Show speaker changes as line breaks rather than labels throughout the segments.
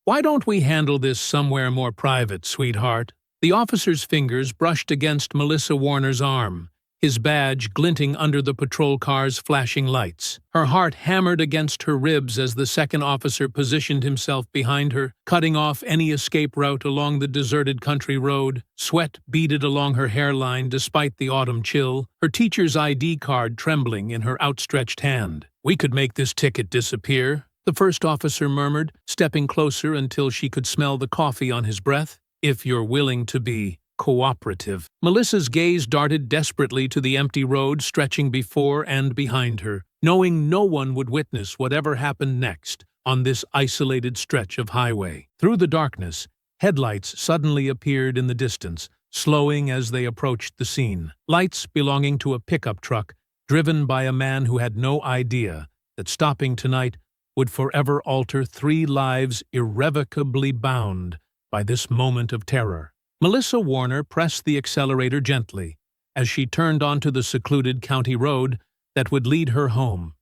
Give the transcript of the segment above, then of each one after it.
"Why don't we handle this somewhere more private, sweetheart?" The officer's fingers brushed against Melissa Warner's arm, his badge glinting under the patrol car's flashing lights. Her heart hammered against her ribs as the second officer positioned himself behind her, cutting off any escape route along the deserted country road. Sweat beaded along her hairline despite the autumn chill, her teacher's ID card trembling in her outstretched hand. "We could make this ticket disappear," the first officer murmured, stepping closer until she could smell the coffee on his breath. "If you're willing to be cooperative." Melissa's gaze darted desperately to the empty road stretching before and behind her, knowing no one would witness whatever happened next on this isolated stretch of highway. Through the darkness, headlights suddenly appeared in the distance, slowing as they approached the scene. Lights belonging to a pickup truck, driven by a man who had no idea that stopping tonight would forever alter 3 lives irrevocably bound by this moment of terror. Melissa Warner pressed the accelerator gently as she turned onto the secluded county road that would lead her home.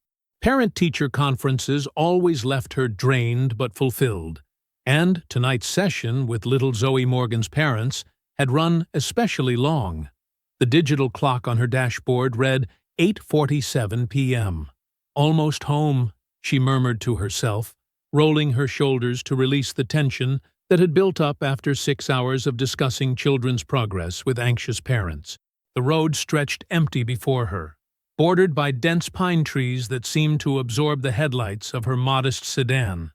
Parent-teacher conferences always left her drained but fulfilled, and tonight's session with little Zoe Morgan's parents had run especially long. The digital clock on her dashboard read 8:47 p.m. "Almost home," she murmured to herself, rolling her shoulders to release the tension that had built up after 6 hours of discussing children's progress with anxious parents. The road stretched empty before her, bordered by dense pine trees that seemed to absorb the headlights of her modest sedan.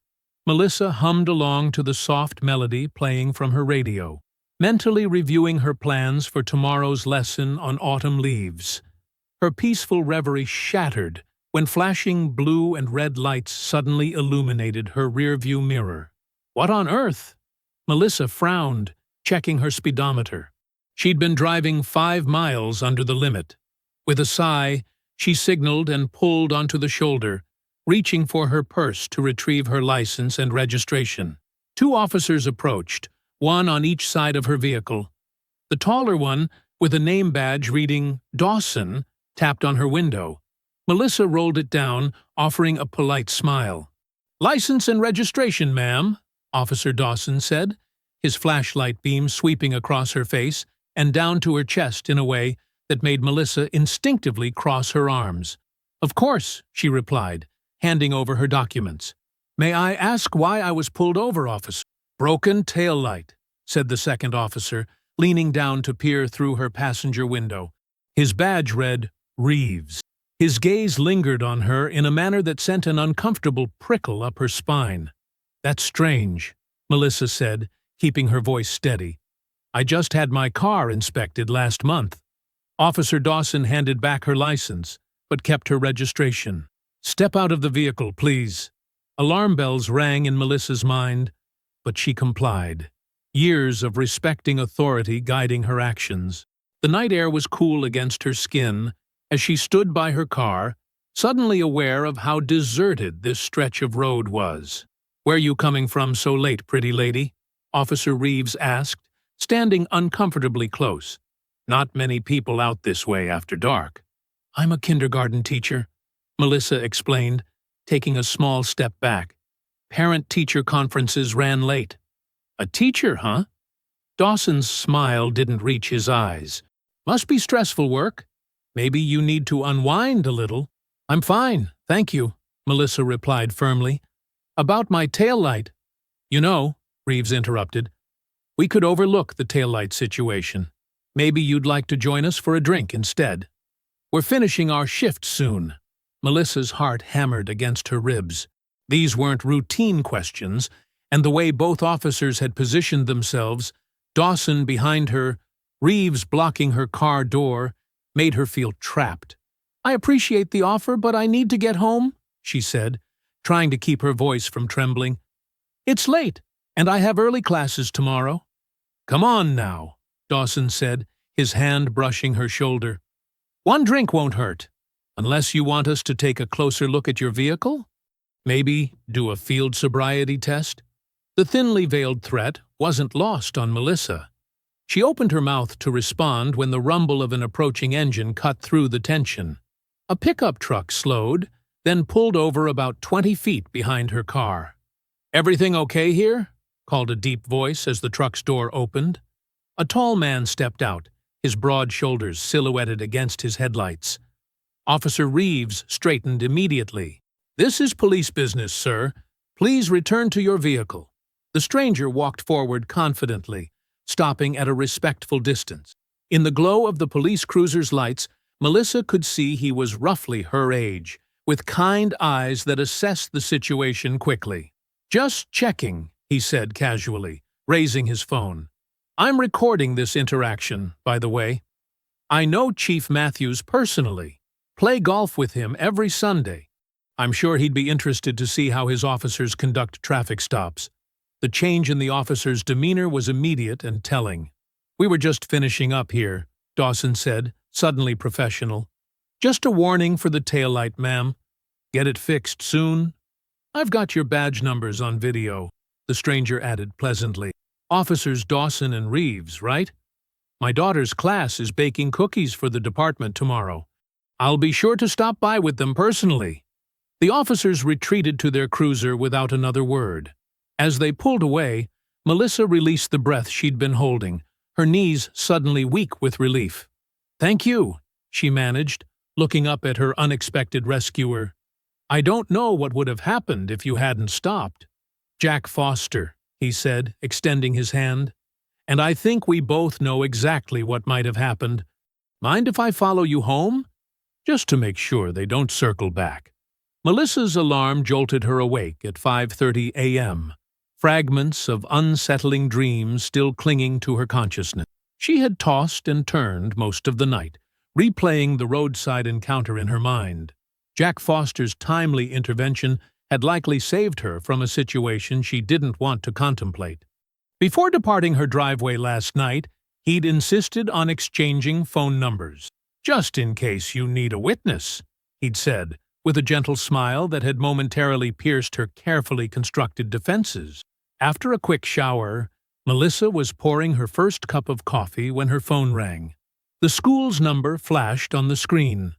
Melissa hummed along to the soft melody playing from her radio, mentally reviewing her plans for tomorrow's lesson on autumn leaves. Her peaceful reverie shattered when flashing blue and red lights suddenly illuminated her rearview mirror. "What on earth?" Melissa frowned, checking her speedometer. She'd been driving 5 miles under the limit. With a sigh, she signaled and pulled onto the shoulder, reaching for her purse to retrieve her license and registration. 2 officers approached, one on each side of her vehicle. The taller one, with a name badge reading Dawson, tapped on her window. Melissa rolled it down, offering a polite smile. "License and registration, ma'am," Officer Dawson said, his flashlight beam sweeping across her face and down to her chest in a way that made Melissa instinctively cross her arms. "Of course," she replied, handing over her documents. "May I ask why I was pulled over, officer?" "Broken tail light," said the second officer, leaning down to peer through her passenger window. His badge read Reeves. His gaze lingered on her in a manner that sent an uncomfortable prickle up her spine. "That's strange," Melissa said, keeping her voice steady. "I just had my car inspected last month." Officer Dawson handed back her license, but kept her registration. "Step out of the vehicle, please." Alarm bells rang in Melissa's mind, but she complied, years of respecting authority guiding her actions. The night air was cool against her skin as she stood by her car, suddenly aware of how deserted this stretch of road was. "Where you coming from so late, pretty lady?" Officer Reeves asked, standing uncomfortably close. "Not many people out this way after dark." "I'm a kindergarten teacher," Melissa explained, taking a small step back. "Parent-teacher conferences ran late." "A teacher, huh?" Dawson's smile didn't reach his eyes. "Must be stressful work. Maybe you need to unwind a little." "I'm fine, thank you," Melissa replied firmly. "About my taillight." "You know," Reeves interrupted, "we could overlook the taillight situation. Maybe you'd like to join us for a drink instead. We're finishing our shift soon." Melissa's heart hammered against her ribs. These weren't routine questions, and the way both officers had positioned themselves, Dawson behind her, Reeves blocking her car door, made her feel trapped. "I appreciate the offer, but I need to get home," she said, trying to keep her voice from trembling. "It's late, and I have early classes tomorrow." "Come on now," Dawson said, his hand brushing her shoulder. "One drink won't hurt, unless you want us to take a closer look at your vehicle? Maybe do a field sobriety test?" The thinly veiled threat wasn't lost on Melissa. She opened her mouth to respond when the rumble of an approaching engine cut through the tension. A pickup truck slowed, then pulled over about 20 feet behind her car. "Everything okay here?" called a deep voice as the truck's door opened. A tall man stepped out, his broad shoulders silhouetted against his headlights. Officer Reeves straightened immediately. "This is police business, sir. Please return to your vehicle." The stranger walked forward confidently, stopping at a respectful distance. In the glow of the police cruiser's lights, Melissa could see he was roughly her age, with kind eyes that assessed the situation quickly. "Just checking," he said casually, raising his phone. "I'm recording this interaction, by the way. I know Chief Matthews personally. Play golf with him every Sunday. I'm sure he'd be interested to see how his officers conduct traffic stops." The change in the officer's demeanor was immediate and telling. "We were just finishing up here," Dawson said, suddenly professional. "Just a warning for the taillight, ma'am. Get it fixed soon." "I've got your badge numbers on video," the stranger added pleasantly. "Officers Dawson and Reeves, right? My daughter's class is baking cookies for the department tomorrow. I'll be sure to stop by with them personally." The officers retreated to their cruiser without another word. As they pulled away, Melissa released the breath she'd been holding, her knees suddenly weak with relief. "Thank you," she managed, looking up at her unexpected rescuer. "I don't know what would have happened if you hadn't stopped." "Jack Foster," he said, extending his hand. "And I think we both know exactly what might have happened. Mind if I follow you home? Just to make sure they don't circle back." Melissa's alarm jolted her awake at 5:30 a.m., fragments of unsettling dreams still clinging to her consciousness. She had tossed and turned most of the night, replaying the roadside encounter in her mind. Jack Foster's timely intervention had likely saved her from a situation she didn't want to contemplate. Before departing her driveway last night, he'd insisted on exchanging phone numbers. "Just in case you need a witness," he'd said, with a gentle smile that had momentarily pierced her carefully constructed defenses. After a quick shower, Melissa was pouring her first cup of coffee when her phone rang. The school's number flashed on the screen.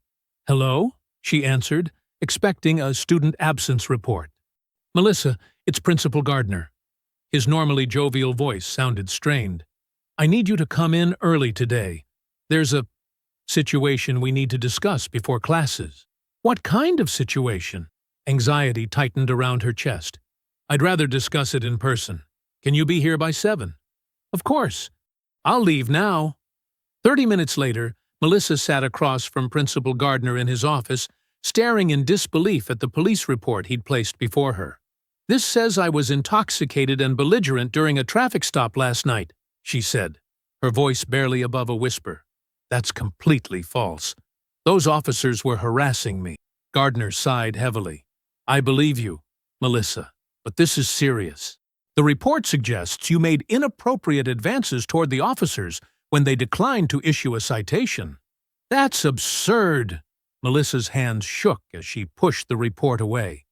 "Hello?" she answered, expecting a student absence report. "Melissa, it's Principal Gardner." His normally jovial voice sounded strained. "I need you to come in early today. There's a situation we need to discuss before classes." "What kind of situation?" Anxiety tightened around her chest. "I'd rather discuss it in person. Can you be here by 7? "Of course. I'll leave now." 30 minutes later, Melissa sat across from Principal Gardner in his office, staring in disbelief at the police report he'd placed before her. "This says I was intoxicated and belligerent during a traffic stop last night," she said, her voice barely above a whisper. "That's completely false. Those officers were harassing me." Gardner sighed heavily. "I believe you, Melissa, but this is serious. The report suggests you made inappropriate advances toward the officers when they declined to issue a citation." "That's absurd." Melissa's hands shook as she pushed the report away.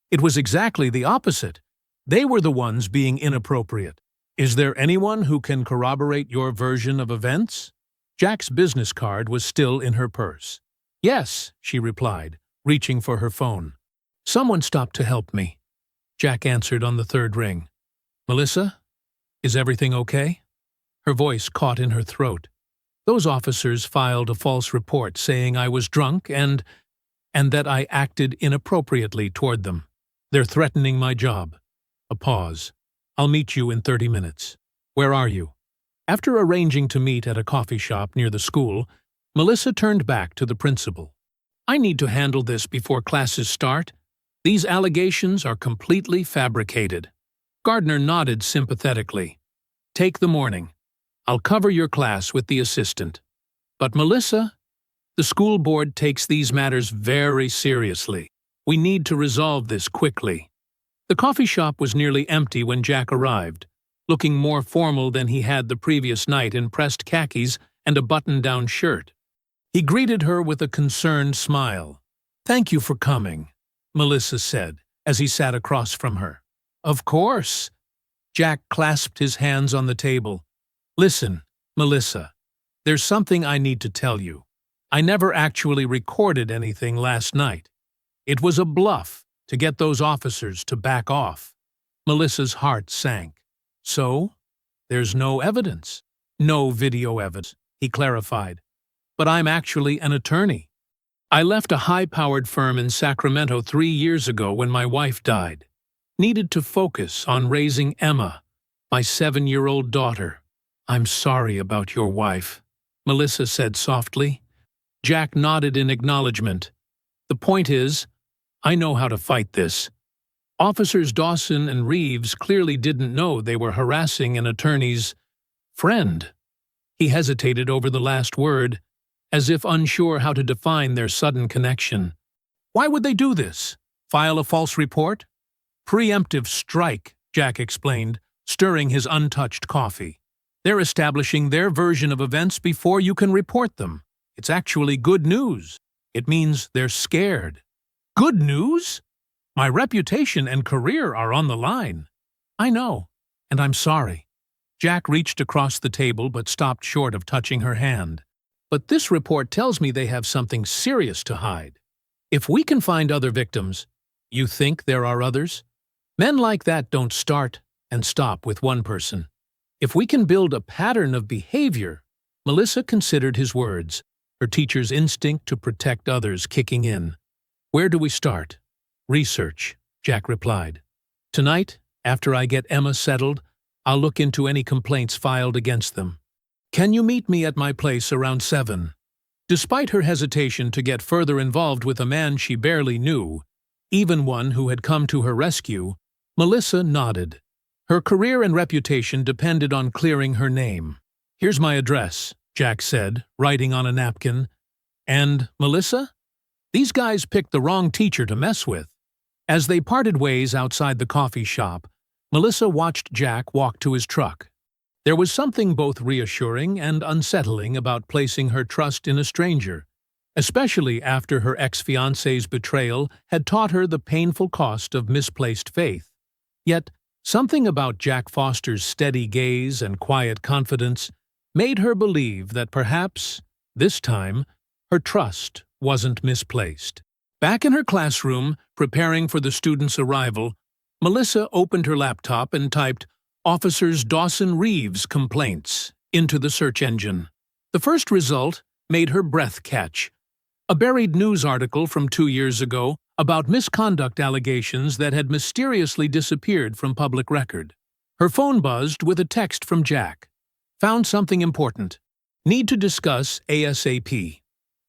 "It was exactly the opposite. They were the ones being inappropriate. Is there anyone who can corroborate your version of events?" Jack's business card was still in her purse. "Yes," she replied, reaching for her phone. "Someone stopped to help me," Jack answered on the third ring. "Melissa, is everything okay?" Her voice caught in her throat. "Those officers filed a false report saying I was drunk and that I acted inappropriately toward them. They're threatening my job." A pause. "I'll meet you in 30 minutes. Where are you?" After arranging to meet at a coffee shop near the school, Melissa turned back to the principal. "I need to handle this before classes start. These allegations are completely fabricated." Gardner nodded sympathetically. "Take the morning. I'll cover your class with the assistant." "But Melissa, the school board takes these matters very seriously. We need to resolve this quickly." The coffee shop was nearly empty when Jack arrived, looking more formal than he had the previous night in pressed khakis and a button-down shirt. He greeted her with a concerned smile. "Thank you for coming," Melissa said, as he sat across from her. "Of course." Jack clasped his hands on the table. "Listen, Melissa, there's something I need to tell you. I never actually recorded anything last night. It was a bluff to get those officers to back off." Melissa's heart sank. So, there's no evidence. No video evidence, he clarified. But I'm actually an attorney. I left a high-powered firm in Sacramento 3 years ago when my wife died. Needed to focus on raising Emma, my 7-year-old daughter. I'm sorry about your wife, Melissa said softly. Jack nodded in acknowledgement. The point is, I know how to fight this. Officers Dawson and Reeves clearly didn't know they were harassing an attorney's friend. He hesitated over the last word, as if unsure how to define their sudden connection. Why would they do this? File a false report? Preemptive strike, Jack explained, stirring his untouched coffee. They're establishing their version of events before you can report them. It's actually good news. It means they're scared. Good news? My reputation and career are on the line. I know, and I'm sorry. Jack reached across the table but stopped short of touching her hand. But this report tells me they have something serious to hide. If we can find other victims, you think there are others? Men like that don't start and stop with one person. If we can build a pattern of behavior, Melissa considered his words, her teacher's instinct to protect others kicking in. Where do we start? Research, Jack replied. Tonight, after I get Emma settled, I'll look into any complaints filed against them. Can you meet me at my place around 7? Despite her hesitation to get further involved with a man she barely knew, even one who had come to her rescue, Melissa nodded. Her career and reputation depended on clearing her name. Here's my address, Jack said, writing on a napkin. And, Melissa? These guys picked the wrong teacher to mess with. As they parted ways outside the coffee shop, Melissa watched Jack walk to his truck. There was something both reassuring and unsettling about placing her trust in a stranger, especially after her ex-fiancé's betrayal had taught her the painful cost of misplaced faith. Yet, something about Jack Foster's steady gaze and quiet confidence made her believe that perhaps, this time, her trust wasn't misplaced. Back in her classroom, preparing for the students' arrival, Melissa opened her laptop and typed Officers Dawson Reeves complaints into the search engine. The first result made her breath catch. A buried news article from 2 years ago about misconduct allegations that had mysteriously disappeared from public record. Her phone buzzed with a text from Jack. Found something important. Need to discuss ASAP.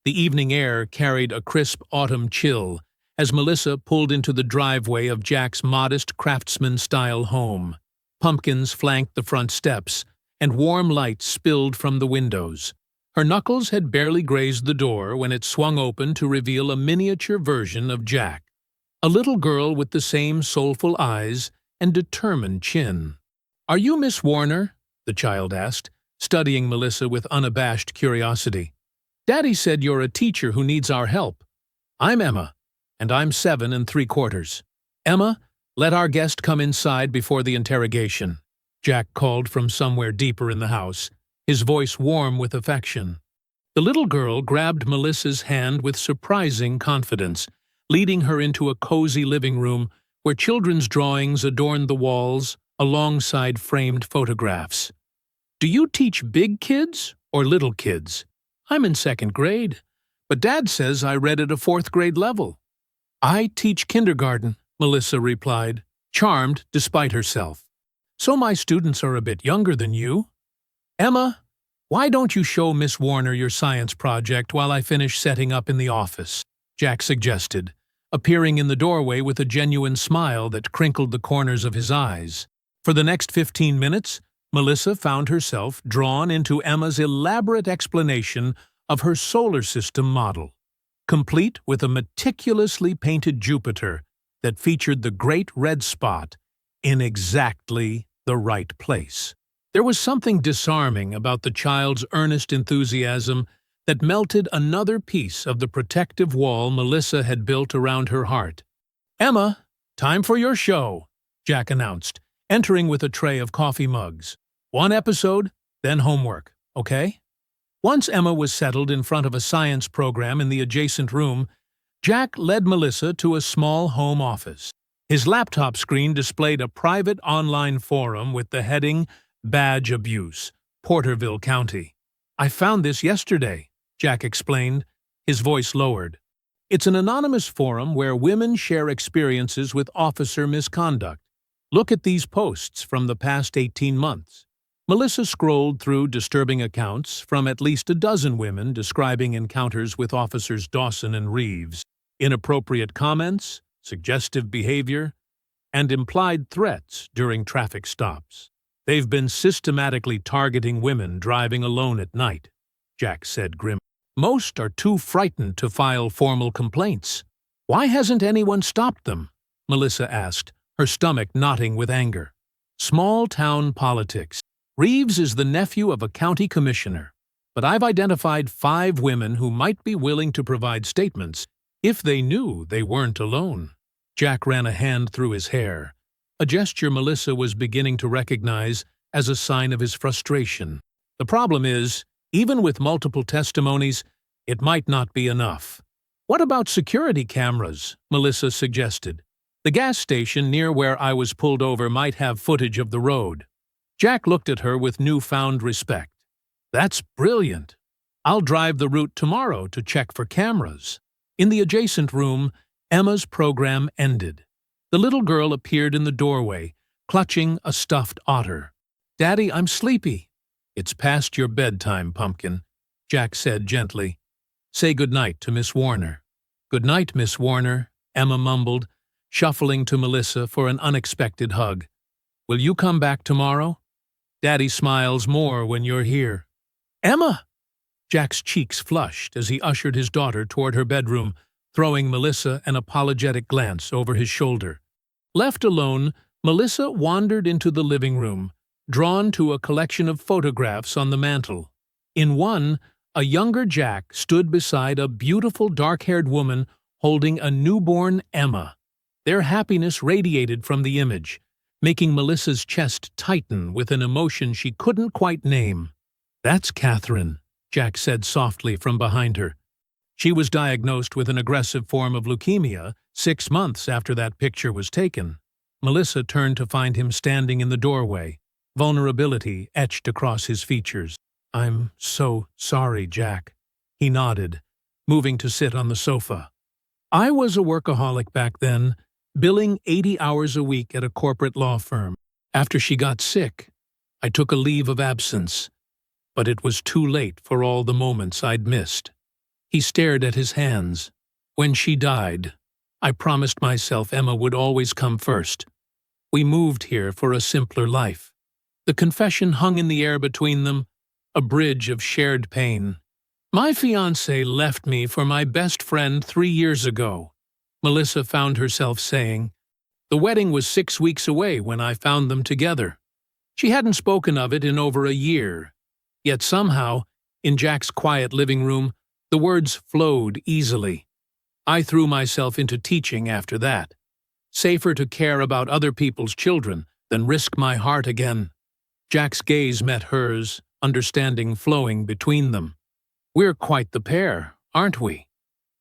The evening air carried a crisp autumn chill as Melissa pulled into the driveway of Jack's modest craftsman-style home. Pumpkins flanked the front steps, and warm light spilled from the windows. Her knuckles had barely grazed the door when it swung open to reveal a miniature version of Jack, a little girl with the same soulful eyes and determined chin. "Are you Miss Warner?" the child asked, studying Melissa with unabashed curiosity. "Daddy said you're a teacher who needs our help. I'm Emma, and I'm 7 3/4. Emma, let our guest come inside before the interrogation," Jack called from somewhere deeper in the house, his voice warm with affection. The little girl grabbed Melissa's hand with surprising confidence, leading her into a cozy living room where children's drawings adorned the walls alongside framed photographs. "Do you teach big kids or little kids?" "I'm in 2nd grade, but Dad says I read at a 4th grade level." "I teach kindergarten," Melissa replied, charmed despite herself. "So my students are a bit younger than you." "Emma, why don't you show Miss Warner your science project while I finish setting up in the office?" Jack suggested, appearing in the doorway with a genuine smile that crinkled the corners of his eyes. For the next 15 minutes, Melissa found herself drawn into Emma's elaborate explanation of her solar system model, complete with a meticulously painted Jupiter that featured the great red spot in exactly the right place. There was something disarming about the child's earnest enthusiasm that melted another piece of the protective wall Melissa had built around her heart. "Emma, time for your show," Jack announced, entering with a tray of coffee mugs. "1 episode, then homework, okay?" Once Emma was settled in front of a science program in the adjacent room, Jack led Melissa to a small home office. His laptop screen displayed a private online forum with the heading Badge Abuse, Porterville County. "I found this yesterday," Jack explained, his voice lowered. "It's an anonymous forum where women share experiences with officer misconduct. Look at these posts from the past 18 months. Melissa scrolled through disturbing accounts from at least a dozen women describing encounters with Officers Dawson and Reeves, inappropriate comments, suggestive behavior, and implied threats during traffic stops. They've been systematically targeting women driving alone at night," Jack said grimly. "Most are too frightened to file formal complaints. Why hasn't anyone stopped them?" Melissa asked, her stomach knotting with anger. "Small-town politics. Reeves is the nephew of a county commissioner, but I've identified 5 women who might be willing to provide statements if they knew they weren't alone." Jack ran a hand through his hair, a gesture Melissa was beginning to recognize as a sign of his frustration. "The problem is, even with multiple testimonies, it might not be enough." "What about security cameras?" Melissa suggested. "The gas station near where I was pulled over might have footage of the road." Jack looked at her with newfound respect. "That's brilliant. I'll drive the route tomorrow to check for cameras." In the adjacent room, Emma's program ended. The little girl appeared in the doorway, clutching a stuffed otter. "Daddy, I'm sleepy." "It's past your bedtime, Pumpkin," Jack said gently. "Say goodnight to Miss Warner." "Good night, Miss Warner," Emma mumbled, shuffling to Melissa for an unexpected hug. "Will you come back tomorrow? Daddy smiles more when you're here." "Emma!" Jack's cheeks flushed as he ushered his daughter toward her bedroom, throwing Melissa an apologetic glance over his shoulder. Left alone, Melissa wandered into the living room, drawn to a collection of photographs on the mantel. In one, a younger Jack stood beside a beautiful dark-haired woman holding a newborn Emma. Their happiness radiated from the image, making Melissa's chest tighten with an emotion she couldn't quite name. "That's Catherine," Jack said softly from behind her. She was diagnosed with an aggressive form of leukemia 6 months after that picture was taken. Melissa turned to find him standing in the doorway, vulnerability etched across his features. "I'm so sorry, Jack." He nodded, moving to sit on the sofa. "I was a workaholic back then, billing 80 hours a week at a corporate law firm. After she got sick, I took a leave of absence, but it was too late for all the moments I'd missed." He stared at his hands. "When she died, I promised myself Emma would always come first. We moved here for a simpler life." The confession hung in the air between them, a bridge of shared pain. "My fiancé left me for my best friend 3 years ago," Melissa found herself saying. "The wedding was 6 weeks away when I found them together." She hadn't spoken of it in over a year. Yet somehow, in Jack's quiet living room, the words flowed easily. "I threw myself into teaching after that. Safer to care about other people's children than risk my heart again." Jack's gaze met hers, understanding flowing between them. "We're quite the pair, aren't we?"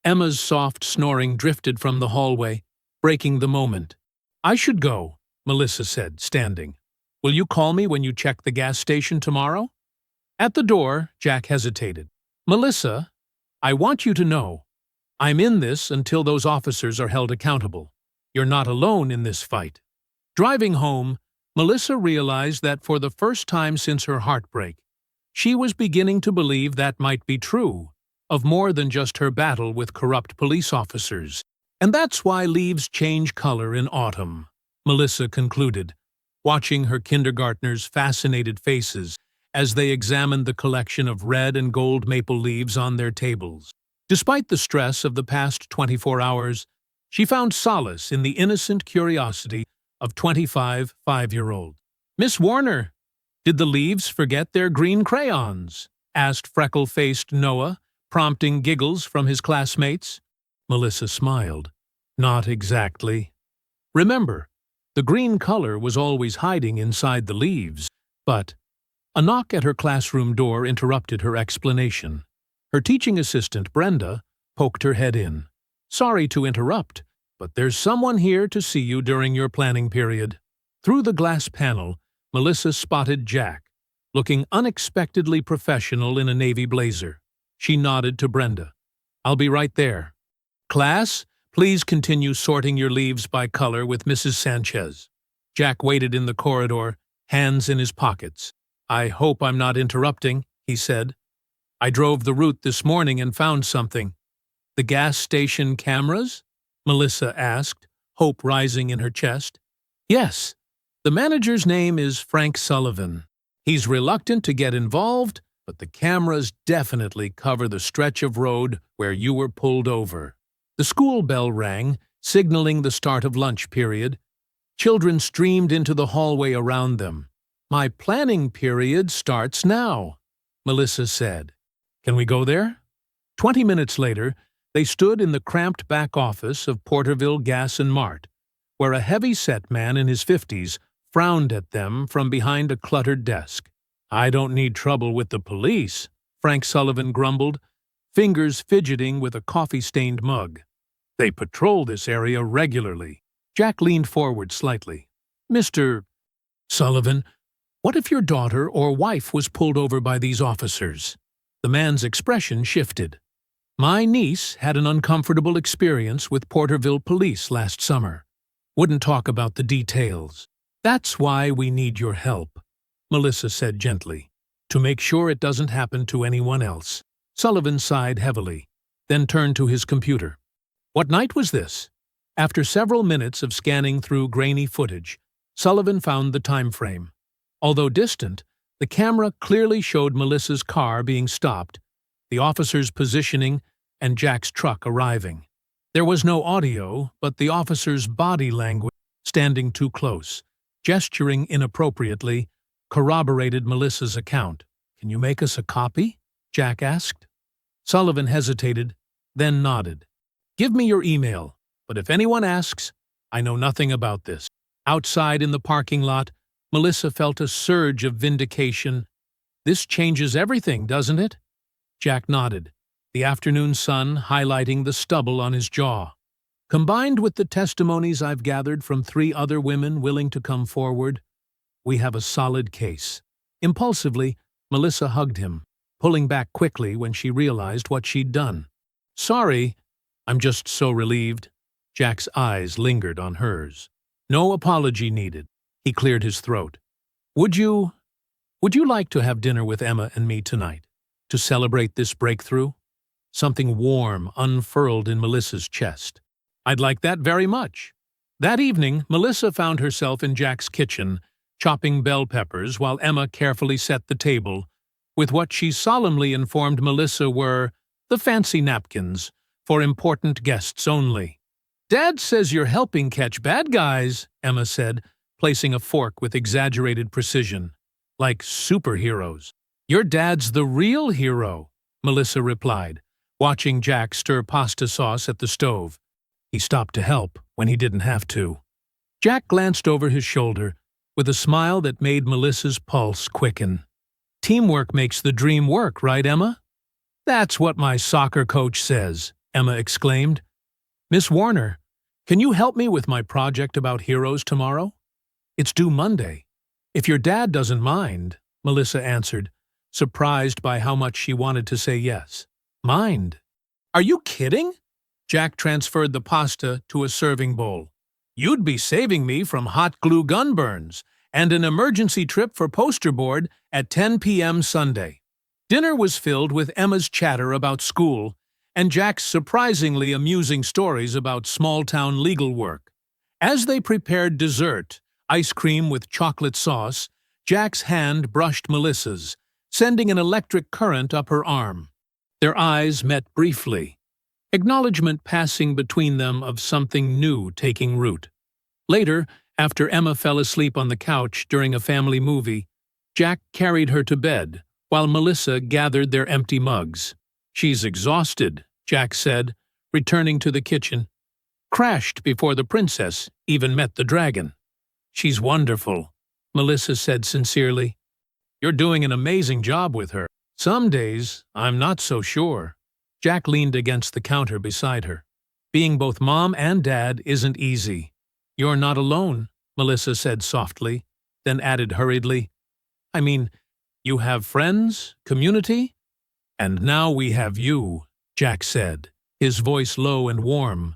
Emma's soft snoring drifted from the hallway, breaking the moment. "I should go," Melissa said, standing. "Will you call me when you check the gas station tomorrow?" At the door, Jack hesitated. "Melissa, I want you to know, I'm in this until those officers are held accountable. You're not alone in this fight." Driving home, Melissa realized that for the first time since her heartbreak, she was beginning to believe that might be true, of more than just her battle with corrupt police officers. "And that's why leaves change color in autumn," Melissa concluded, watching her kindergartners' fascinated faces as they examined the collection of red and gold maple leaves on their tables. Despite the stress of the past 24 hours, she found solace in the innocent curiosity of 25 5-year-olds. "Miss Warner, did the leaves forget their green crayons?" asked freckle-faced Noah, prompting giggles from his classmates. Melissa smiled. "Not exactly. Remember, the green color was always hiding inside the leaves." But a knock at her classroom door interrupted her explanation. Her teaching assistant, Brenda, poked her head in. "Sorry to interrupt, but there's someone here to see you during your planning period." Through the glass panel, Melissa spotted Jack, looking unexpectedly professional in a navy blazer. She nodded to Brenda. "I'll be right there. Class, please continue sorting your leaves by color with Mrs. Sanchez." Jack waited in the corridor, hands in his pockets. "I hope I'm not interrupting," he said. "I drove the route this morning and found something." "The gas station cameras?" Melissa asked, hope rising in her chest. "Yes. The manager's name is Frank Sullivan. He's reluctant to get involved, but the cameras definitely cover the stretch of road where you were pulled over." The school bell rang, signaling the start of lunch period. Children streamed into the hallway around them. "My planning period starts now," Melissa said. "Can we go there?" 20 minutes later, they stood in the cramped back office of Porterville Gas and Mart, where a heavy-set man in his 50s frowned at them from behind a cluttered desk. "I don't need trouble with the police," Frank Sullivan grumbled, fingers fidgeting with a coffee-stained mug. "They patrol this area regularly." Jack leaned forward slightly. "Mr. Sullivan, what if your daughter or wife was pulled over by these officers?" The man's expression shifted. "My niece had an uncomfortable experience with Porterville police last summer. Wouldn't talk about the details. That's why we need your help," Melissa said gently, "to make sure it doesn't happen to anyone else." Sullivan sighed heavily, then turned to his computer. "What night was this?" After several minutes of scanning through grainy footage, Sullivan found the time frame. Although distant, the camera clearly showed Melissa's car being stopped, the officer's positioning, and Jack's truck arriving. There was no audio, but the officer's body language, standing too close, gesturing inappropriately, corroborated Melissa's account. "Can you make us a copy?" Jack asked. Sullivan hesitated, then nodded. "Give me your email, but if anyone asks, I know nothing about this." Outside in the parking lot, Melissa felt a surge of vindication. "This changes everything, doesn't it?" Jack nodded, the afternoon sun highlighting the stubble on his jaw. "Combined with the testimonies I've gathered from 3 other women willing to come forward, we have a solid case." Impulsively, Melissa hugged him, pulling back quickly when she realized what she'd done. "Sorry, I'm just so relieved." Jack's eyes lingered on hers. "No apology needed." He cleared his throat. Would you like to have dinner with Emma and me tonight, to celebrate this breakthrough?" Something warm unfurled in Melissa's chest. "I'd like that very much." That evening, Melissa found herself in Jack's kitchen, chopping bell peppers while Emma carefully set the table, with what she solemnly informed Melissa were the fancy napkins, for important guests only. "Dad says you're helping catch bad guys," Emma said, placing a fork with exaggerated precision. "Like superheroes." "Your dad's the real hero," Melissa replied, watching Jack stir pasta sauce at the stove. He stopped to help when he didn't have to. Jack glanced over his shoulder with a smile that made Melissa's pulse quicken. "Teamwork makes the dream work, right, Emma?" "That's what my soccer coach says," Emma exclaimed. "Miss Warner, can you help me with my project about heroes tomorrow?" "It's due Monday." "If your dad doesn't mind," Melissa answered, surprised by how much she wanted to say yes. "Mind? Are you kidding?" Jack transferred the pasta to a serving bowl. "You'd be saving me from hot glue gun burns and an emergency trip for poster board at 10 p.m. Sunday." Dinner was filled with Emma's chatter about school and Jack's surprisingly amusing stories about small-town legal work. As they prepared dessert, ice cream with chocolate sauce, Jack's hand brushed Melissa's, sending an electric current up her arm. Their eyes met briefly, acknowledgement passing between them of something new taking root. Later, after Emma fell asleep on the couch during a family movie, Jack carried her to bed, while Melissa gathered their empty mugs. "She's exhausted," Jack said, returning to the kitchen. "Crashed before the princess even met the dragon." "She's wonderful," Melissa said sincerely. "You're doing an amazing job with her." "Some days, I'm not so sure." Jack leaned against the counter beside her. Being both mom and dad isn't easy. You're not alone, Melissa said softly, then added hurriedly, I mean, you have friends, community? And now we have you, Jack said, his voice low and warm.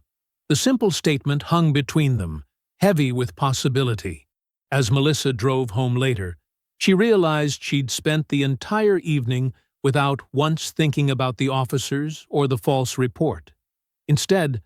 The simple statement hung between them, heavy with possibility. As Melissa drove home later, she realized she'd spent the entire evening without once thinking about the officers or the false report. Instead,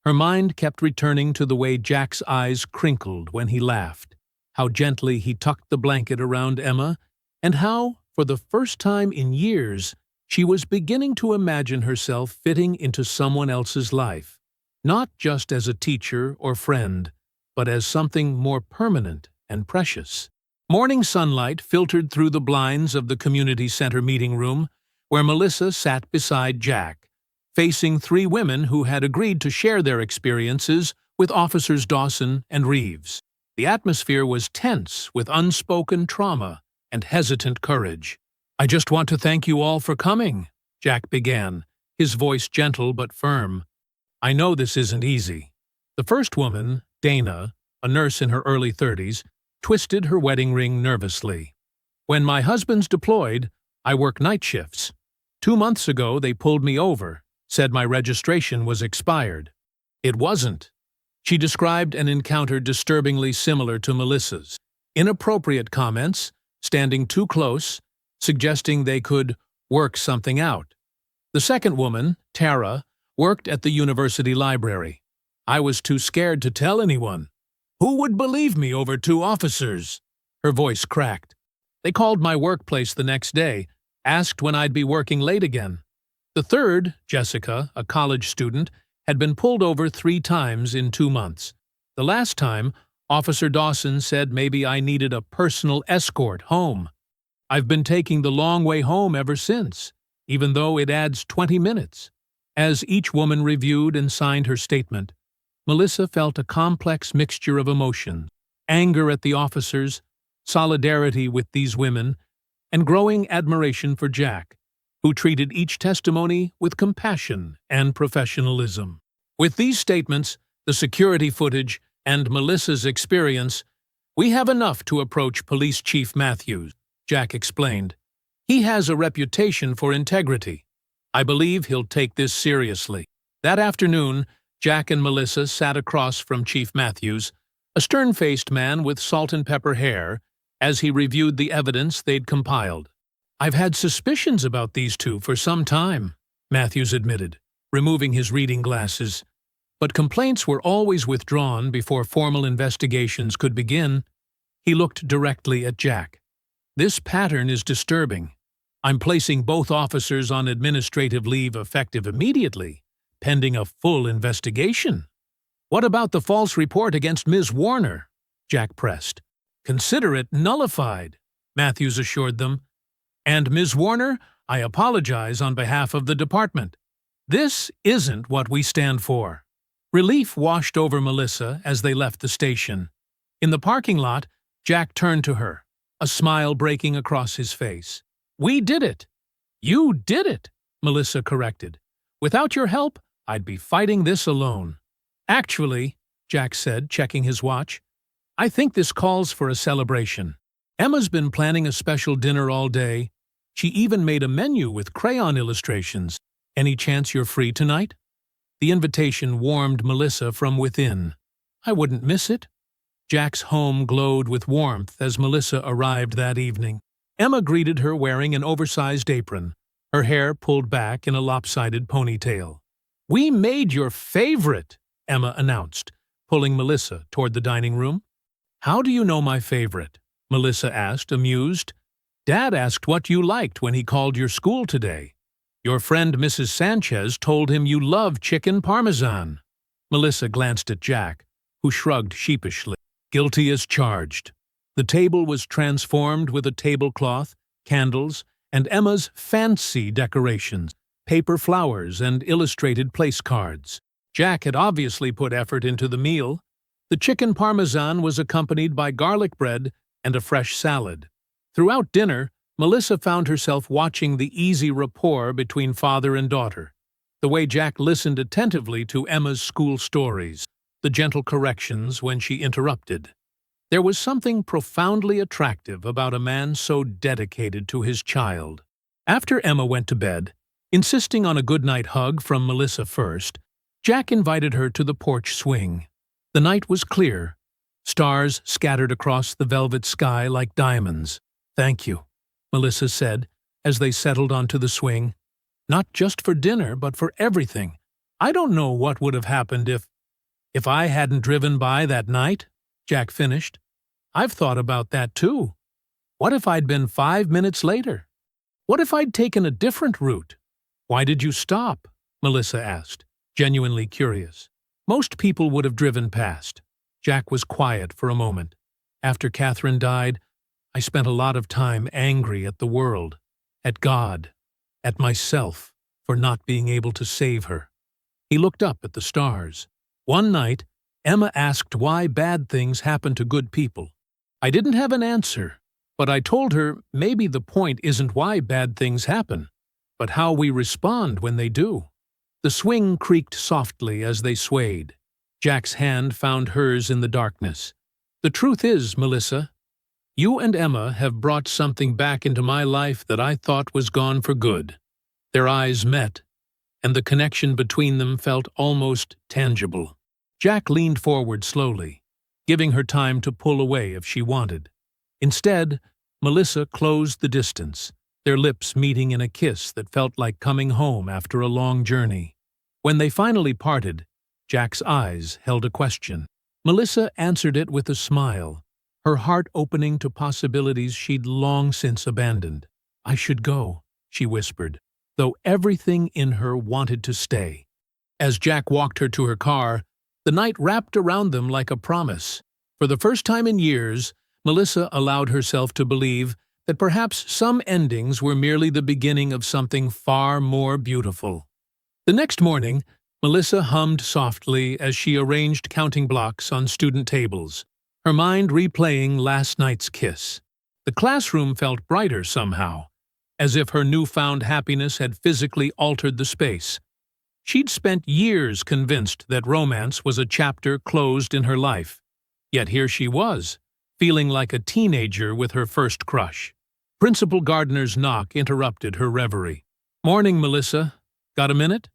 her mind kept returning to the way Jack's eyes crinkled when he laughed, how gently he tucked the blanket around Emma, and how, for the first time in years, she was beginning to imagine herself fitting into someone else's life, not just as a teacher or friend, but as something more permanent and precious. Morning sunlight filtered through the blinds of the community center meeting room, where Melissa sat beside Jack, facing three women who had agreed to share their experiences with Officers Dawson and Reeves. The atmosphere was tense with unspoken trauma and hesitant courage. I just want to thank you all for coming, Jack began, his voice gentle but firm. I know this isn't easy. The first woman, Dana, a nurse in her early 30s, twisted her wedding ring nervously. When my husband's deployed, I work night shifts. 2 months ago, they pulled me over, said my registration was expired. It wasn't. She described an encounter disturbingly similar to Melissa's. Inappropriate comments, standing too close, suggesting they could work something out. The second woman, Tara, worked at the university library. I was too scared to tell anyone. Who would believe me over 2 officers? Her voice cracked. They called my workplace the next day, asked when I'd be working late again. The third, Jessica, a college student, had been pulled over 3 times in 2 months. The last time, Officer Dawson said maybe I needed a personal escort home. I've been taking the long way home ever since, even though it adds 20 minutes. As each woman reviewed and signed her statement, Melissa felt a complex mixture of emotions: anger at the officers, solidarity with these women, and growing admiration for Jack, who treated each testimony with compassion and professionalism. With these statements, the security footage, and Melissa's experience, we have enough to approach Police Chief Matthews, Jack explained. He has a reputation for integrity. I believe he'll take this seriously. That afternoon, Jack and Melissa sat across from Chief Matthews, a stern-faced man with salt-and-pepper hair, as he reviewed the evidence they'd compiled. I've had suspicions about these two for some time, Matthews admitted, removing his reading glasses. But complaints were always withdrawn before formal investigations could begin. He looked directly at Jack. This pattern is disturbing. I'm placing both officers on administrative leave effective immediately, pending a full investigation. What about the false report against Ms. Warner? Jack pressed. Consider it nullified, Matthews assured them. And Ms. Warner, I apologize on behalf of the department. This isn't what we stand for. Relief washed over Melissa as they left the station. In the parking lot, Jack turned to her, a smile breaking across his face. We did it. You did it, Melissa corrected. Without your help, I'd be fighting this alone. Actually, Jack said, checking his watch, I think this calls for a celebration. Emma's been planning a special dinner all day. She even made a menu with crayon illustrations. Any chance you're free tonight? The invitation warmed Melissa from within. I wouldn't miss it. Jack's home glowed with warmth as Melissa arrived that evening. Emma greeted her wearing an oversized apron, her hair pulled back in a lopsided ponytail. We made your favorite, Emma announced, pulling Melissa toward the dining room. How do you know my favorite? Melissa asked, amused. Dad asked what you liked when he called your school today. Your friend Mrs. Sanchez told him you love chicken parmesan. Melissa glanced at Jack, who shrugged sheepishly. Guilty as charged. The table was transformed with a tablecloth, candles, and Emma's fancy decorations, paper flowers and illustrated place cards. Jack had obviously put effort into the meal. The chicken parmesan was accompanied by garlic bread and a fresh salad. Throughout dinner, Melissa found herself watching the easy rapport between father and daughter. The way Jack listened attentively to Emma's school stories, the gentle corrections when she interrupted. There was something profoundly attractive about a man so dedicated to his child. After Emma went to bed, insisting on a goodnight hug from Melissa first, Jack invited her to the porch swing. The night was clear, stars scattered across the velvet sky like diamonds. "Thank you," Melissa said as they settled onto the swing. "Not just for dinner, but for everything. I don't know what would have happened if I hadn't driven by that night," Jack finished. "I've thought about that too. What if I'd been 5 minutes later? What if I'd taken a different route?" "Why did you stop?" Melissa asked, genuinely curious. "Most people would have driven past." Jack was quiet for a moment. "After Catherine died, I spent a lot of time angry at the world, at God, at myself for not being able to save her." He looked up at the stars. "One night, Emma asked why bad things happen to good people. I didn't have an answer, but I told her maybe the point isn't why bad things happen, but how we respond when they do." The swing creaked softly as they swayed. Jack's hand found hers in the darkness. "The truth is, Melissa, you and Emma have brought something back into my life that I thought was gone for good." Their eyes met, and the connection between them felt almost tangible. Jack leaned forward slowly, giving her time to pull away if she wanted. Instead, Melissa closed the distance, their lips meeting in a kiss that felt like coming home after a long journey. When they finally parted, Jack's eyes held a question. Melissa answered it with a smile, her heart opening to possibilities she'd long since abandoned. "I should go," she whispered, though everything in her wanted to stay. As Jack walked her to her car, the night wrapped around them like a promise. For the first time in years, Melissa allowed herself to believe that perhaps some endings were merely the beginning of something far more beautiful. The next morning, Melissa hummed softly as she arranged counting blocks on student tables, her mind replaying last night's kiss. The classroom felt brighter somehow, as if her newfound happiness had physically altered the space. She'd spent years convinced that romance was a chapter closed in her life, yet here she was, feeling like a teenager with her first crush. Principal Gardner's knock interrupted her reverie. "Morning, Melissa. Got a minute?"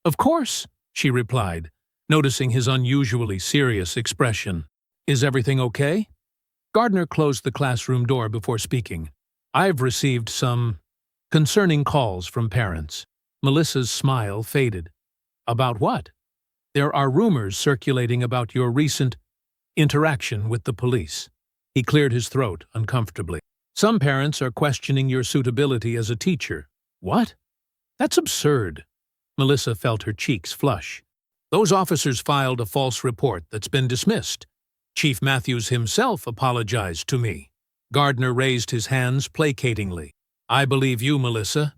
"Of course," she replied, noticing his unusually serious expression. "Is everything okay?" Gardner closed the classroom door before speaking. "I've received some concerning calls from parents." Melissa's smile faded. "About what?" "There are rumors circulating about your recent interaction with the police." He cleared his throat uncomfortably. "Some parents are questioning your suitability as a teacher." "What? That's absurd." Melissa felt her cheeks flush. "Those officers filed a false report that's been dismissed. Chief Matthews himself apologized to me." Gardner raised his hands placatingly. "I believe you, Melissa.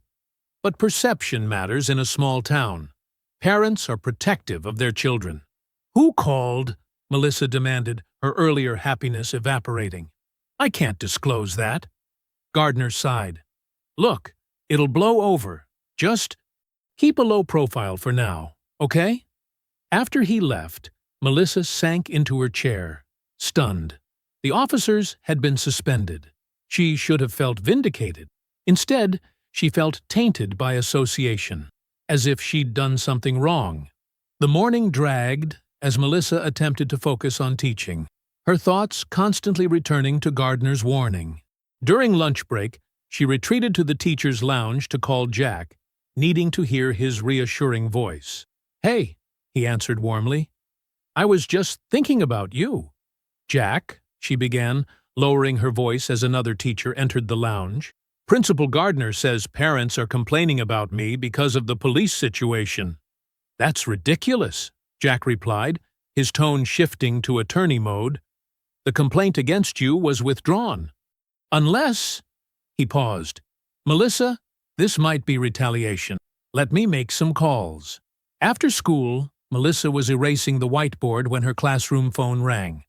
But perception matters in a small town. Parents are protective of their children." "Who called?" Melissa demanded, her earlier happiness evaporating. "I can't disclose that." Gardner sighed. "Look, it'll blow over. Just keep a low profile for now, okay?" After he left, Melissa sank into her chair, stunned. The officers had been suspended. She should have felt vindicated. Instead, she felt tainted by association, as if she'd done something wrong. The morning dragged as Melissa attempted to focus on teaching, her thoughts constantly returning to Gardner's warning. During lunch break, she retreated to the teacher's lounge to call Jack, needing to hear his reassuring voice. "Hey," he answered warmly. "I was just thinking about you." "Jack," she began, lowering her voice as another teacher entered the lounge. "Principal Gardner says parents are complaining about me because of the police situation." "That's ridiculous," Jack replied, his tone shifting to attorney mode. "The complaint against you was withdrawn. Unless—" He paused. "Melissa, this might be retaliation. Let me make some calls." After school, Melissa was erasing the whiteboard when her classroom phone rang.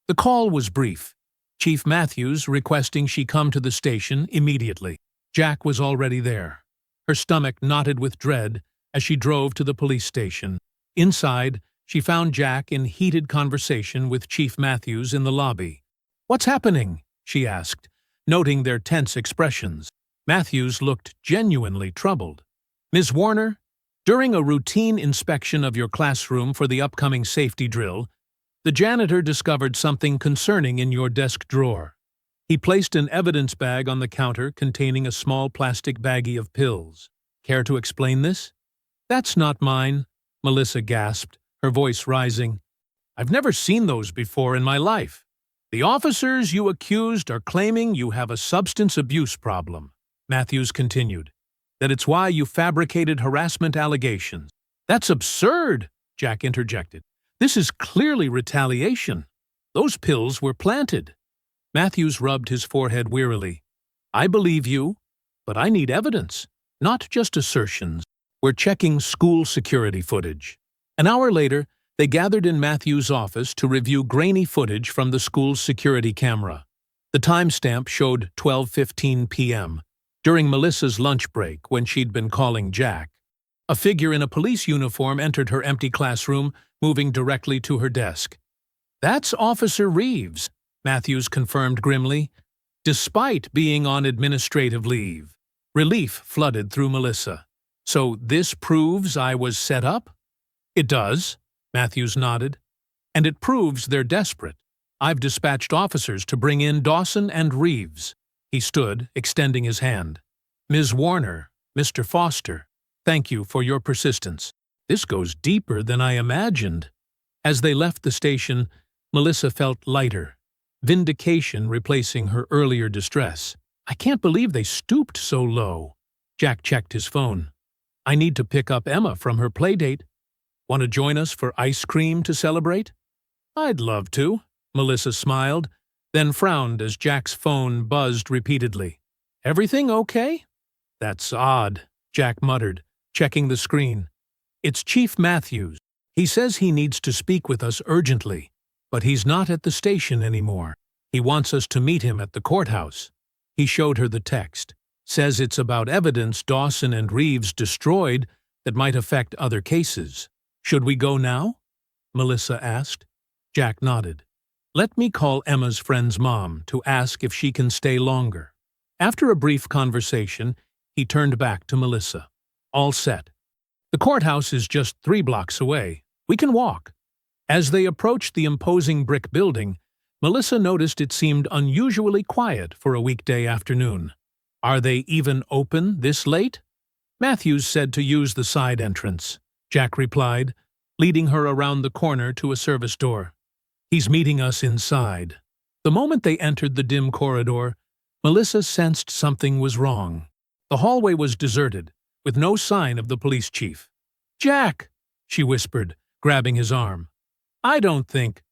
The call was brief. Chief Matthews requesting she come to the station immediately. Jack was already there. Her stomach knotted with dread as she drove to the police station. Inside, she found Jack in heated conversation with Chief Matthews in the lobby. "What's happening?" she asked, noting their tense expressions. Matthews looked genuinely troubled. "Ms. Warner, during a routine inspection of your classroom for the upcoming safety drill, the janitor discovered something concerning in your desk drawer." He placed an evidence bag on the counter containing a small plastic baggie of pills. "Care to explain this?" "That's not mine," Melissa gasped, her voice rising. "I've never seen those before in my life. The officers you accused are claiming you have a substance abuse problem," Matthews continued. "That it's why you fabricated harassment allegations." "That's absurd," Jack interjected. "This is clearly retaliation. Those pills were planted." Matthews rubbed his forehead wearily. "I believe you, but I need evidence, not just assertions. We're checking school security footage." An hour later, they gathered in Matthews' office to review grainy footage from the school's security camera. The timestamp showed 12:15 p.m., during Melissa's lunch break when she'd been calling Jack. A figure in a police uniform entered her empty classroom, moving directly to her desk. "That's Officer Reeves," Matthews confirmed grimly, despite being on administrative leave. Relief flooded through Melissa. "So this proves I was set up?" "It does," Matthews nodded. "And it proves they're desperate. I've dispatched officers to bring in Dawson and Reeves." He stood, extending his hand. "Ms. Warner, Mr. Foster, thank you for your persistence. This goes deeper than I imagined." As they left the station, Melissa felt lighter, vindication replacing her earlier distress. "I can't believe they stooped so low." Jack checked his phone. "I need to pick up Emma from her playdate. Want to join us for ice cream to celebrate?" "I'd love to," Melissa smiled, then frowned as Jack's phone buzzed repeatedly. "Everything okay?" "That's odd," Jack muttered, checking the screen. "It's Chief Matthews. He says he needs to speak with us urgently, but he's not at the station anymore. He wants us to meet him at the courthouse." He showed her the text. "Says it's about evidence Dawson and Reeves destroyed that might affect other cases." "Should we go now?" Melissa asked. Jack nodded. "Let me call Emma's friend's mom to ask if she can stay longer." After a brief conversation, he turned back to Melissa. "All set. The courthouse is just 3 blocks away. We can walk." As they approached the imposing brick building, Melissa noticed it seemed unusually quiet for a weekday afternoon. "Are they even open this late?" Matthews said to use the side entrance, Jack replied, leading her around the corner to a service door. "He's meeting us inside." The moment they entered the dim corridor, Melissa sensed something was wrong. The hallway was deserted, with no sign of the police chief. "Jack!" she whispered, grabbing his arm. "I don't think—"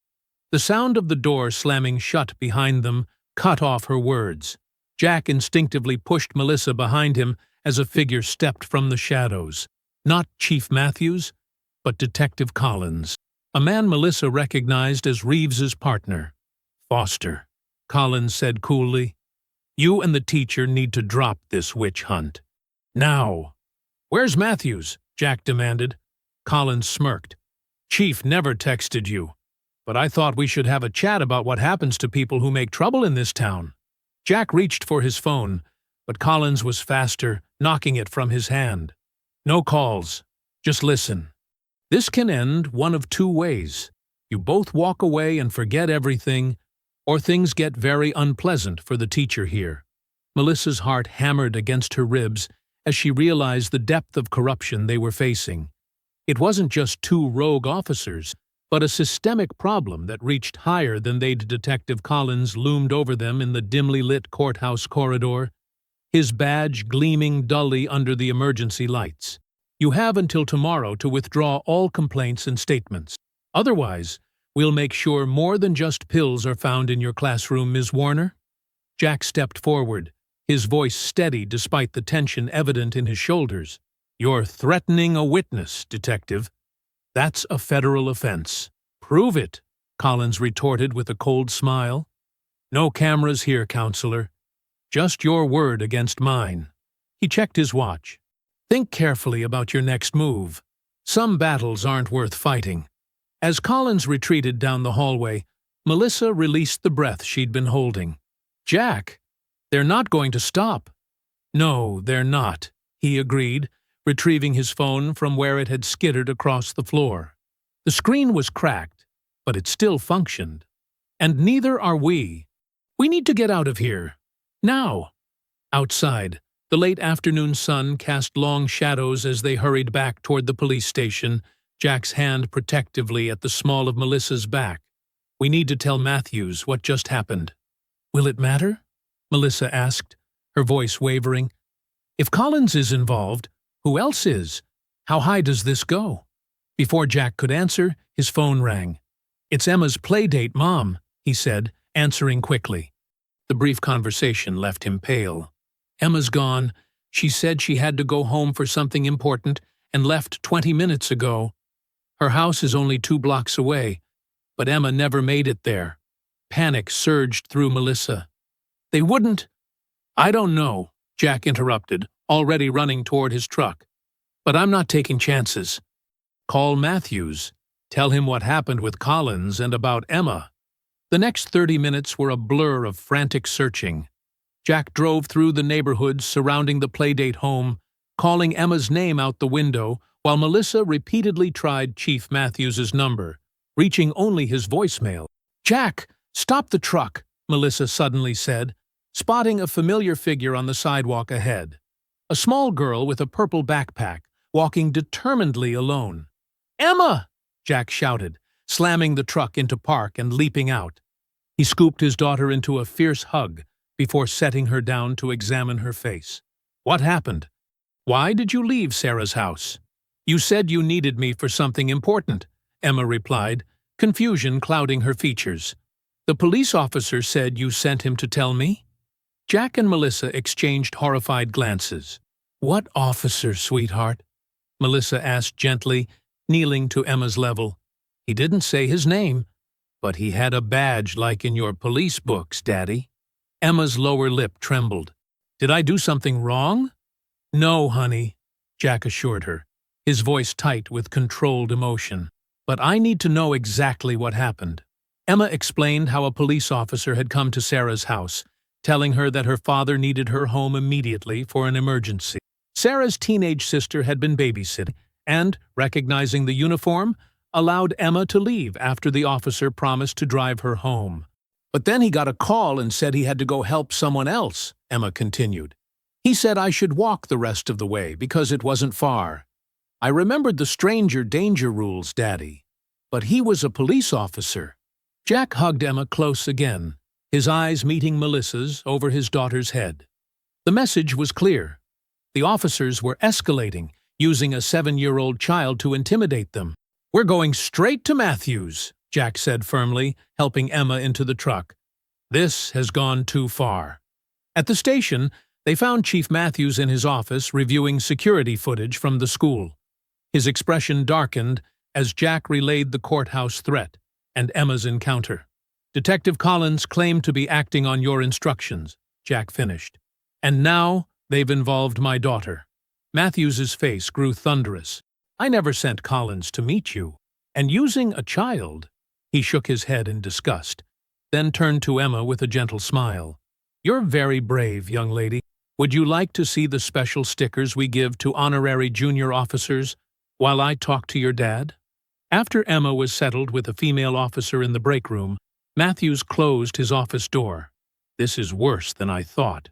The sound of the door slamming shut behind them cut off her words. Jack instinctively pushed Melissa behind him as a figure stepped from the shadows. Not Chief Matthews, but Detective Collins, a man Melissa recognized as Reeves's partner. "Foster," Collins said coolly, "you and the teacher need to drop this witch hunt. Now." "Where's Matthews?" Jack demanded. Collins smirked. "Chief never texted you, but I thought we should have a chat about what happens to people who make trouble in this town." Jack reached for his phone, but Collins was faster, knocking it from his hand. "No calls. Just listen. This can end one of 2 ways. You both walk away and forget everything, or things get very unpleasant for the teacher here." Melissa's heart hammered against her ribs as she realized the depth of corruption they were facing. It wasn't just 2 rogue officers, but a systemic problem that reached higher than they'd. Detective Collins loomed over them in the dimly lit courthouse corridor, his badge gleaming dully under the emergency lights. "You have until tomorrow to withdraw all complaints and statements. Otherwise, we'll make sure more than just pills are found in your classroom, Ms. Warner." Jack stepped forward, his voice steady despite the tension evident in his shoulders. "You're threatening a witness, Detective. That's a federal offense." "Prove it," Collins retorted with a cold smile. "No cameras here, counselor. Just your word against mine." He checked his watch. Think carefully about your next move. Some battles aren't worth fighting. As Collins retreated down the hallway, Melissa released the breath she'd been holding. Jack, they're not going to stop. No, they're not, he agreed, retrieving his phone from where it had skittered across the floor. The screen was cracked, but it still functioned. And neither are we. We need to get out of here. Now. Outside, the late afternoon sun cast long shadows as they hurried back toward the police station, Jack's hand protectively at the small of Melissa's back. We need to tell Matthews what just happened. Will it matter? Melissa asked, her voice wavering. If Collins is involved, who else is? How high does this go? Before Jack could answer, his phone rang. It's Emma's playdate, Mom, he said, answering quickly. The brief conversation left him pale. Emma's gone. She said she had to go home for something important and left 20 minutes ago. Her house is only 2 blocks away, but Emma never made it there. Panic surged through Melissa. They wouldn't. I don't know, Jack interrupted, already running toward his truck. But I'm not taking chances. Call Matthews. Tell him what happened with Collins and about Emma. The next 30 minutes were a blur of frantic searching. Jack drove through the neighborhoods surrounding the playdate home, calling Emma's name out the window, while Melissa repeatedly tried Chief Matthews's number, reaching only his voicemail. Jack, stop the truck, Melissa suddenly said, spotting a familiar figure on the sidewalk ahead. A small girl with a purple backpack, walking determinedly alone. Emma! Jack shouted, slamming the truck into park and leaping out. He scooped his daughter into a fierce hug before setting her down to examine her face. What happened? Why did you leave Sarah's house? You said you needed me for something important, Emma replied, confusion clouding her features. The police officer said you sent him to tell me? Jack and Melissa exchanged horrified glances. What officer, sweetheart? Melissa asked gently, kneeling to Emma's level. He didn't say his name, but he had a badge like in your police books, Daddy. Emma's lower lip trembled. Did I do something wrong? No, honey, Jack assured her, his voice tight with controlled emotion. But I need to know exactly what happened. Emma explained how a police officer had come to Sarah's house, telling her that her father needed her home immediately for an emergency. Sarah's teenage sister had been babysitting, and, recognizing the uniform, allowed Emma to leave after the officer promised to drive her home. But then he got a call and said he had to go help someone else, Emma continued. He said I should walk the rest of the way because it wasn't far. I remembered the stranger danger rules, Daddy. But he was a police officer. Jack hugged Emma close again, his eyes meeting Melissa's over his daughter's head. The message was clear. The officers were escalating, using a 7-year-old child to intimidate them. We're going straight to Matthews, Jack said firmly, helping Emma into the truck. This has gone too far. At the station, they found Chief Matthews in his office reviewing security footage from the school. His expression darkened as Jack relayed the courthouse threat and Emma's encounter. Detective Collins claimed to be acting on your instructions, Jack finished. And now they've involved my daughter. Matthews's face grew thunderous. I never sent Collins to meet you. And using a child, he shook his head in disgust, then turned to Emma with a gentle smile. You're very brave, young lady. Would you like to see the special stickers we give to honorary junior officers while I talk to your dad? After Emma was settled with a female officer in the break room, Matthews closed his office door. This is worse than I thought.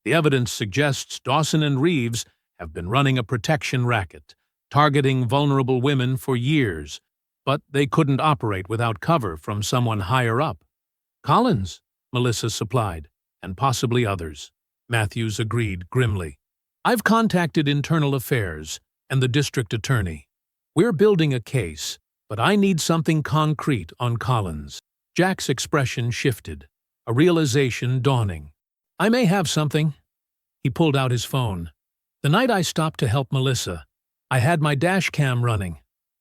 The evidence suggests Dawson and Reeves have been running a protection racket, targeting vulnerable women for years, but they couldn't operate without cover from someone higher up. Collins, Melissa supplied, and possibly others. Matthews agreed grimly. I've contacted Internal Affairs and the district attorney. We're building a case, but I need something concrete on Collins. Jack's expression shifted, a realization dawning. I may have something. He pulled out his phone. The night I stopped to help Melissa, I had my dash cam running.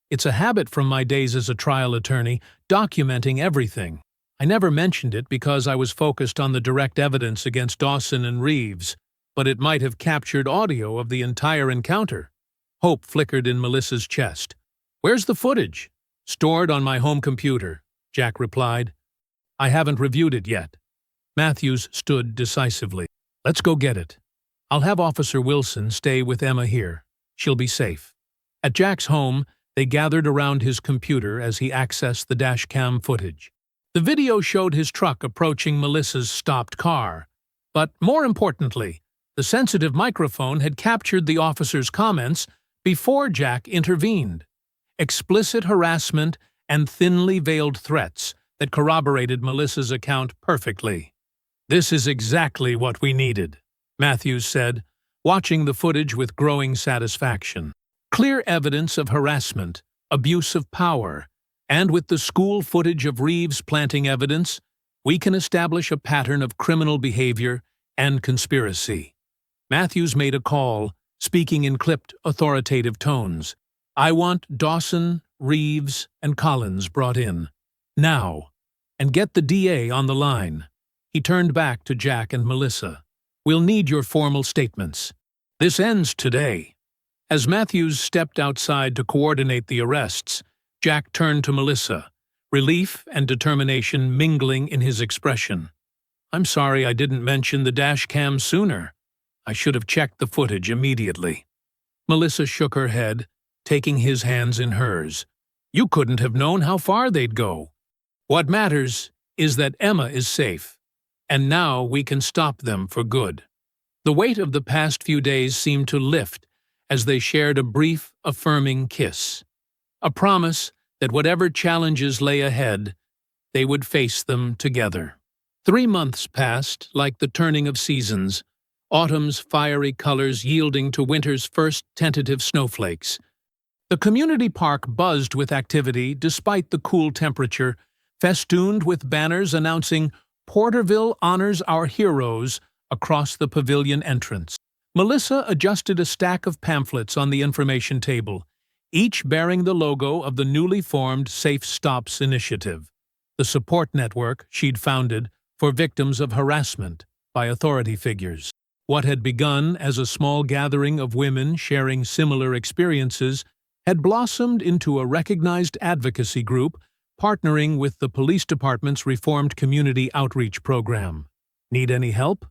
It's a habit from my days as a trial attorney, documenting everything. I never mentioned it because I was focused on the direct evidence against Dawson and Reeves, but it might have captured audio of the entire encounter. Hope flickered in Melissa's chest. "Where's the footage?" "Stored on my home computer," Jack replied. "I haven't reviewed it yet." Matthews stood decisively. "Let's go get it. I'll have Officer Wilson stay with Emma here. She'll be safe." At Jack's home, they gathered around his computer as he accessed the dashcam footage. The video showed his truck approaching Melissa's stopped car. But more importantly, the sensitive microphone had captured the officer's comments before Jack intervened. Explicit harassment and thinly veiled threats that corroborated Melissa's account perfectly. "This is exactly what we needed," Matthews said, watching the footage with growing satisfaction. Clear evidence of harassment, abuse of power, and with the school footage of Reeves planting evidence, we can establish a pattern of criminal behavior and conspiracy. Matthews made a call, speaking in clipped, authoritative tones. "I want Dawson, Reeves, and Collins brought in. Now. And get the DA on the line." He turned back to Jack and Melissa. "We'll need your formal statements. This ends today." As Matthews stepped outside to coordinate the arrests, Jack turned to Melissa, relief and determination mingling in his expression. "I'm sorry I didn't mention the dash cam sooner. I should have checked the footage immediately." Melissa shook her head, taking his hands in hers. "You couldn't have known how far they'd go. What matters is that Emma is safe, and now we can stop them for good." The weight of the past few days seemed to lift as they shared a brief, affirming kiss. A promise that whatever challenges lay ahead, they would face them together. 3 months passed like the turning of seasons, autumn's fiery colors yielding to winter's first tentative snowflakes. The community park buzzed with activity despite the cool temperature, festooned with banners announcing "Porterville honors our heroes" across the pavilion entrance. Melissa adjusted a stack of pamphlets on the information table, each bearing the logo of the newly formed Safe Stops Initiative, the support network she'd founded for victims of harassment by authority figures. What had begun as a small gathering of women sharing similar experiences had blossomed into a recognized advocacy group partnering with the police department's reformed community outreach program. "Need any help?"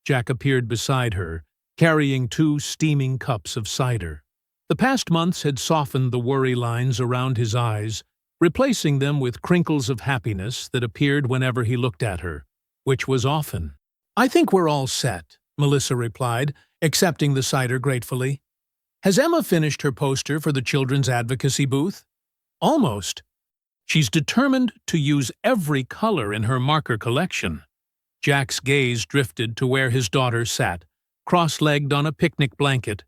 Jack appeared beside her, carrying 2 steaming cups of cider. The past months had softened the worry lines around his eyes, replacing them with crinkles of happiness that appeared whenever he looked at her, which was often. "I think we're all set," Melissa replied, accepting the cider gratefully. "Has Emma finished her poster for the Children's Advocacy booth?" "Almost. She's determined to use every color in her marker collection." Jack's gaze drifted to where his daughter sat, cross-legged on a picnic blanket,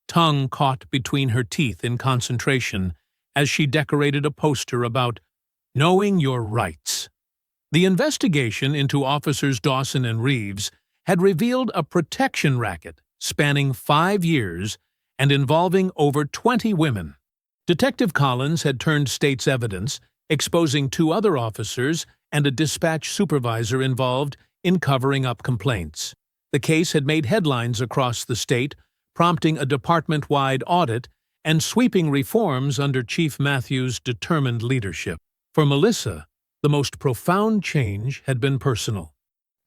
tongue caught between her teeth in concentration as she decorated a poster about knowing your rights. The investigation into Officers Dawson and Reeves had revealed a protection racket spanning 5 years and involving over 20 women. Detective Collins had turned state's evidence, exposing 2 other officers and a dispatch supervisor involved in covering up complaints. The case had made headlines across the state, prompting a department-wide audit and sweeping reforms under Chief Matthews' determined leadership. For Melissa, the most profound change had been personal.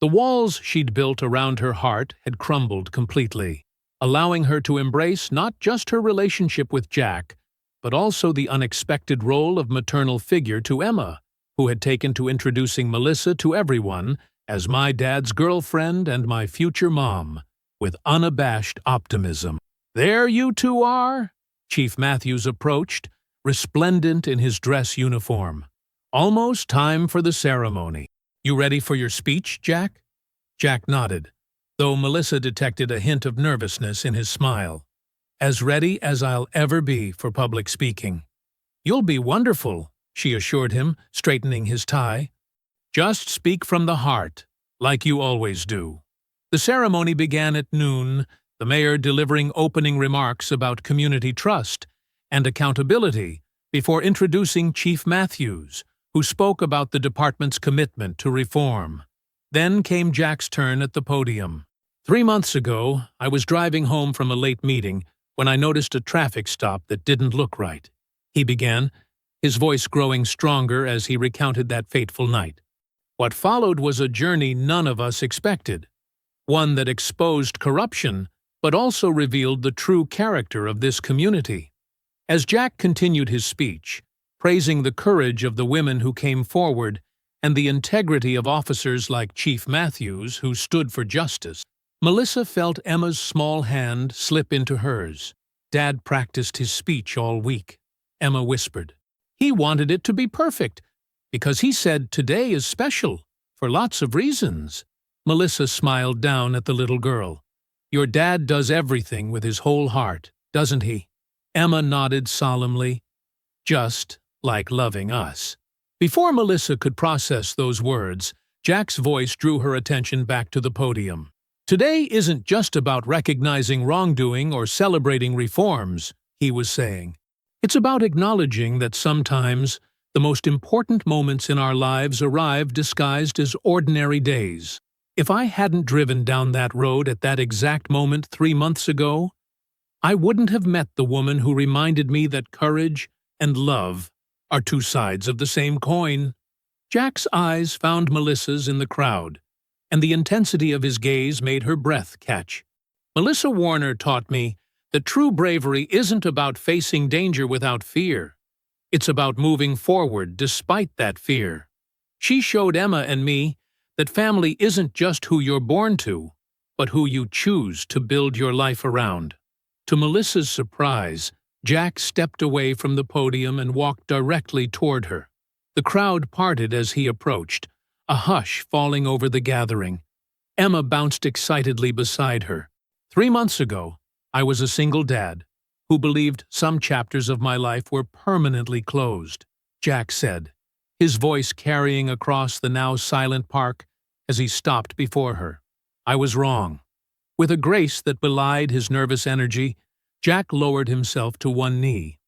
The walls she'd built around her heart had crumbled completely, allowing her to embrace not just her relationship with Jack, but also the unexpected role of maternal figure to Emma, who had taken to introducing Melissa to everyone as "my dad's girlfriend and my future mom," with unabashed optimism. "There you 2 are," Chief Matthews approached, resplendent in his dress uniform. "Almost time for the ceremony. You ready for your speech, Jack?" Jack nodded, though Melissa detected a hint of nervousness in his smile. "As ready as I'll ever be for public speaking." "You'll be wonderful," she assured him, straightening his tie. "Just speak from the heart, like you always do." The ceremony began at noon, the mayor delivering opening remarks about community trust and accountability before introducing Chief Matthews, who spoke about the department's commitment to reform. Then came Jack's turn at the podium. 3 months ago, I was driving home from a late meeting when I noticed a traffic stop that didn't look right. He began, his voice growing stronger as he recounted that fateful night. What followed was a journey none of us expected, one that exposed corruption, but also revealed the true character of this community. As Jack continued his speech, praising the courage of the women who came forward and the integrity of officers like Chief Matthews who stood for justice, Melissa felt Emma's small hand slip into hers. "Dad practiced his speech all week," Emma whispered. "He wanted it to be perfect, because he said today is special, for lots of reasons." Melissa smiled down at the little girl. "Your dad does everything with his whole heart, doesn't he?" Emma nodded solemnly, "Just like loving us." Before Melissa could process those words, Jack's voice drew her attention back to the podium. "Today isn't just about recognizing wrongdoing or celebrating reforms," he was saying. "It's about acknowledging that sometimes the most important moments in our lives arrive disguised as ordinary days. If I hadn't driven down that road at that exact moment 3 months ago, I wouldn't have met the woman who reminded me that courage and love are two sides of the same coin." Jack's eyes found Melissa's in the crowd, and the intensity of his gaze made her breath catch. "Melissa Warner taught me that true bravery isn't about facing danger without fear. It's about moving forward despite that fear. She showed Emma and me that family isn't just who you're born to, but who you choose to build your life around." To Melissa's surprise, Jack stepped away from the podium and walked directly toward her. The crowd parted as he approached, a hush falling over the gathering. Emma bounced excitedly beside her. "3 months ago, I was a single dad who believed some chapters of my life were permanently closed," Jack said, his voice carrying across the now silent park as he stopped before her. "I was wrong." With a grace that belied his nervous energy, Jack lowered himself to one knee.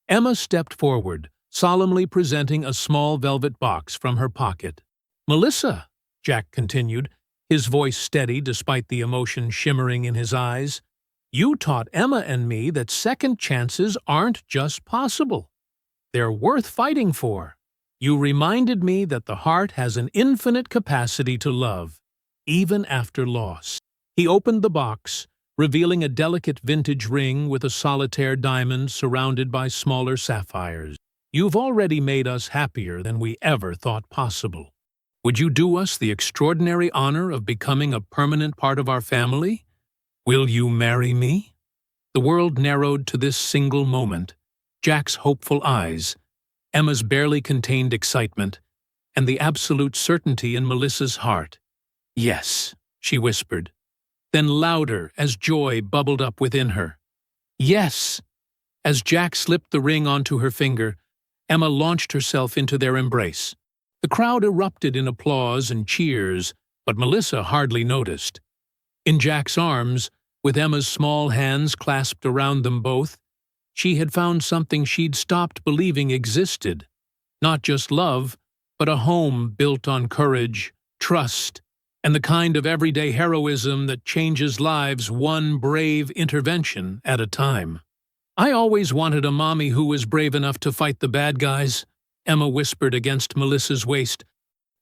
Emma stepped forward, solemnly presenting a small velvet box from her pocket. "Melissa," Jack continued, his voice steady despite the emotion shimmering in his eyes, "you taught Emma and me that second chances aren't just possible. They're worth fighting for. You reminded me that the heart has an infinite capacity to love, even after loss." He opened the box, revealing a delicate vintage ring with a solitaire diamond surrounded by smaller sapphires. "You've already made us happier than we ever thought possible. Would you do us the extraordinary honor of becoming a permanent part of our family? Will you marry me?" The world narrowed to this single moment. Jack's hopeful eyes, Emma's barely contained excitement, and the absolute certainty in Melissa's heart. "Yes," she whispered. Then louder as joy bubbled up within her. "Yes!" As Jack slipped the ring onto her finger, Emma launched herself into their embrace. The crowd erupted in applause and cheers, but Melissa hardly noticed. In Jack's arms, with Emma's small hands clasped around them both, she had found something she'd stopped believing existed. Not just love, but a home built on courage, trust, and the kind of everyday heroism that changes lives one brave intervention at a time. "I always wanted a mommy who was brave enough to fight the bad guys," Emma whispered against Melissa's waist.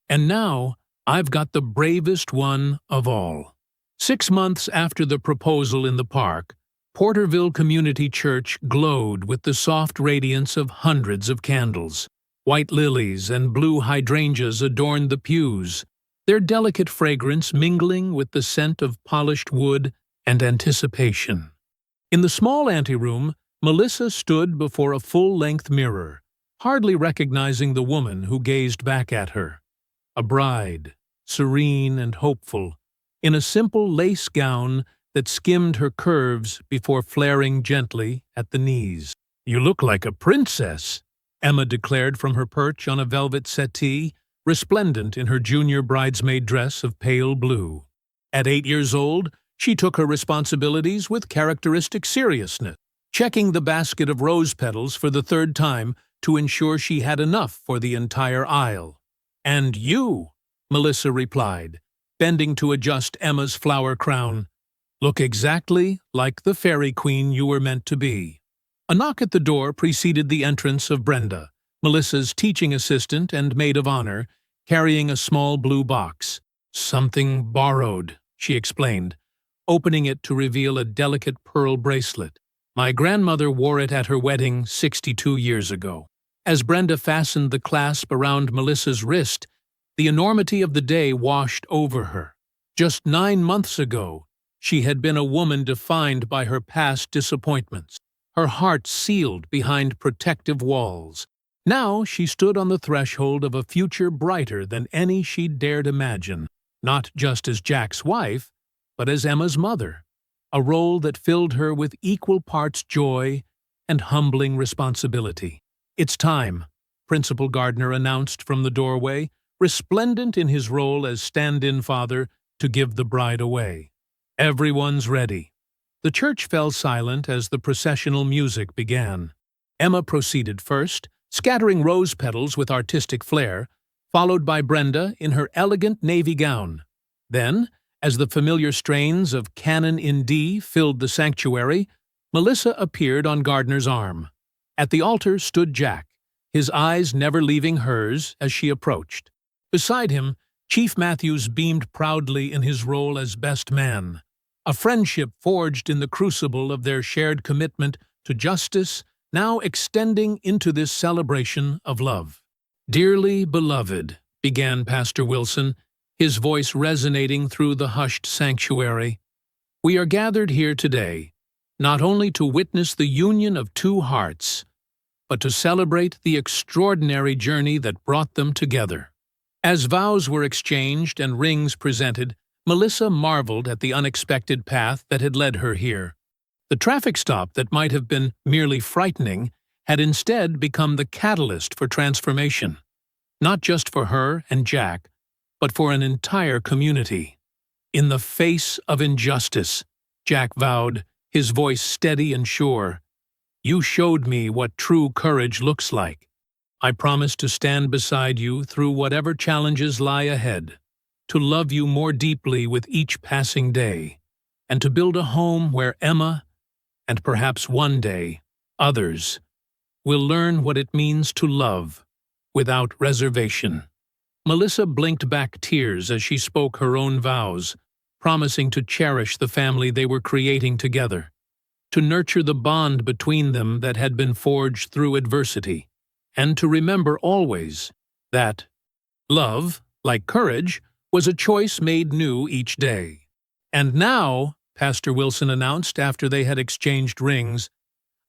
"And now I've got the bravest one of all." 6 months after the proposal in the park, Porterville Community Church glowed with the soft radiance of hundreds of candles. White lilies and blue hydrangeas adorned the pews, their delicate fragrance mingling with the scent of polished wood and anticipation. In the small anteroom, Melissa stood before a full-length mirror, hardly recognizing the woman who gazed back at her. A bride, serene and hopeful, in a simple lace gown that skimmed her curves before flaring gently at the knees. "You look like a princess," Emma declared from her perch on a velvet settee, resplendent in her junior bridesmaid dress of pale blue. At 8 years old, she took her responsibilities with characteristic seriousness, checking the basket of rose petals for the 3rd time to ensure she had enough for the entire aisle. "And you," Melissa replied, bending to adjust Emma's flower crown. Look exactly like the fairy queen you were meant to be. A knock at the door preceded the entrance of Brenda, Melissa's teaching assistant and maid of honor, carrying a small blue box. "Something borrowed," she explained, opening it to reveal a delicate pearl bracelet. "My grandmother wore it at her wedding 62 years ago." As Brenda fastened the clasp around Melissa's wrist, the enormity of the day washed over her. Just 9 months ago, she had been a woman defined by her past disappointments, her heart sealed behind protective walls. Now she stood on the threshold of a future brighter than any she'd dared imagine, not just as Jack's wife, but as Emma's mother, a role that filled her with equal parts joy and humbling responsibility. "It's time," Principal Gardner announced from the doorway, resplendent in his role as stand-in father, to give the bride away. "Everyone's ready." The church fell silent as the processional music began. Emma proceeded first, scattering rose petals with artistic flair, followed by Brenda in her elegant navy gown. Then, as the familiar strains of Canon in D filled the sanctuary, Melissa appeared on Gardner's arm. At the altar stood Jack, his eyes never leaving hers as she approached. Beside him, Chief Matthews beamed proudly in his role as best man, a friendship forged in the crucible of their shared commitment to justice, now extending into this celebration of love. "Dearly beloved," began Pastor Wilson, his voice resonating through the hushed sanctuary, "we are gathered here today, not only to witness the union of two hearts, but to celebrate the extraordinary journey that brought them together." As vows were exchanged and rings presented, Melissa marveled at the unexpected path that had led her here. The traffic stop that might have been merely frightening had instead become the catalyst for transformation, not just for her and Jack, but for an entire community. "In the face of injustice," Jack vowed, his voice steady and sure, "you showed me what true courage looks like. I promise to stand beside you through whatever challenges lie ahead, to love you more deeply with each passing day, and to build a home where Emma, and perhaps one day, others, will learn what it means to love without reservation." Melissa blinked back tears as she spoke her own vows, promising to cherish the family they were creating together, to nurture the bond between them that had been forged through adversity, and to remember always that love, like courage, was a choice made new each day. "And now," Pastor Wilson announced after they had exchanged rings,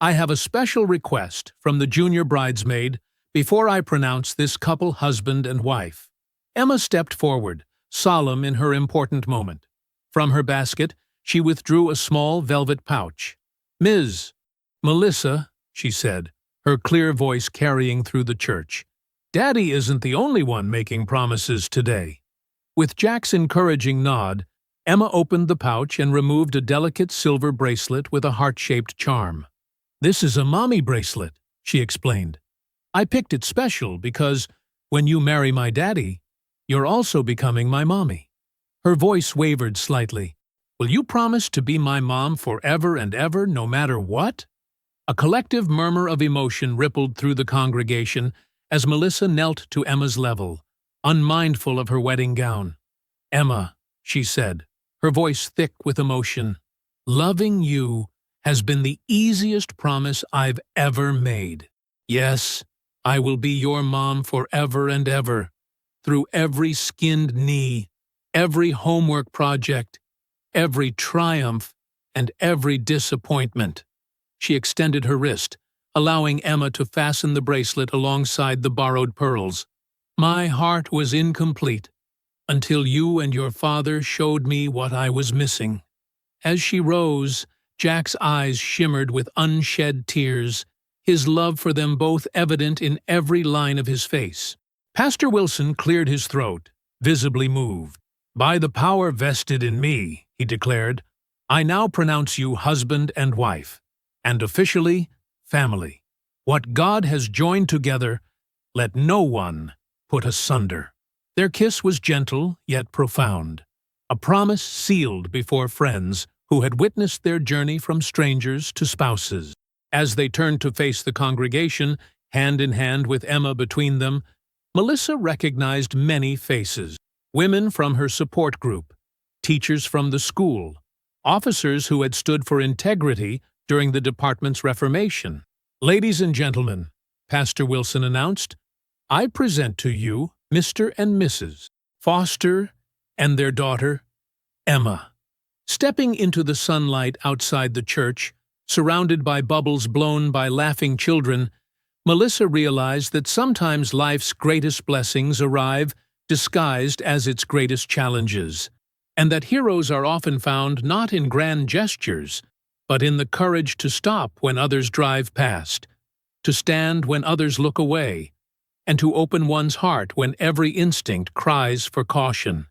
"I have a special request from the junior bridesmaid before I pronounce this couple husband and wife." Emma stepped forward, solemn in her important moment. From her basket, she withdrew a small velvet pouch. "Ms. Melissa," she said, her clear voice carrying through the church, "Daddy isn't the only one making promises today." With Jack's encouraging nod, Emma opened the pouch and removed a delicate silver bracelet with a heart-shaped charm. "This is a mommy bracelet," she explained. "I picked it special because, when you marry my daddy, you're also becoming my mommy." Her voice wavered slightly. "Will you promise to be my mom forever and ever, no matter what?" A collective murmur of emotion rippled through the congregation as Melissa knelt to Emma's level, unmindful of her wedding gown. "Emma," she said, her voice thick with emotion, "loving you has been the easiest promise I've ever made. Yes, I will be your mom forever and ever, through every skinned knee, every homework project, every triumph, and every disappointment." She extended her wrist, allowing Emma to fasten the bracelet alongside the borrowed pearls. "My heart was incomplete until you and your father showed me what I was missing." As she rose, Jack's eyes shimmered with unshed tears, his love for them both evident in every line of his face. Pastor Wilson cleared his throat, visibly moved. "By the power vested in me," he declared, "I now pronounce you husband and wife, and officially family. What God has joined together, let no one put asunder." Their kiss was gentle yet profound, a promise sealed before friends who had witnessed their journey from strangers to spouses. As they turned to face the congregation, hand in hand with Emma between them, Melissa recognized many faces. Women from her support group, teachers from the school, officers who had stood for integrity during the department's reformation. "Ladies and gentlemen," Pastor Wilson announced, "I present to you Mr. and Mrs. Foster and their daughter, Emma." Stepping into the sunlight outside the church, surrounded by bubbles blown by laughing children, Melissa realized that sometimes life's greatest blessings arrive disguised as its greatest challenges, and that heroes are often found not in grand gestures, but in the courage to stop when others drive past, to stand when others look away, and to open one's heart when every instinct cries for caution.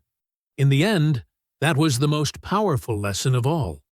In the end, that was the most powerful lesson of all.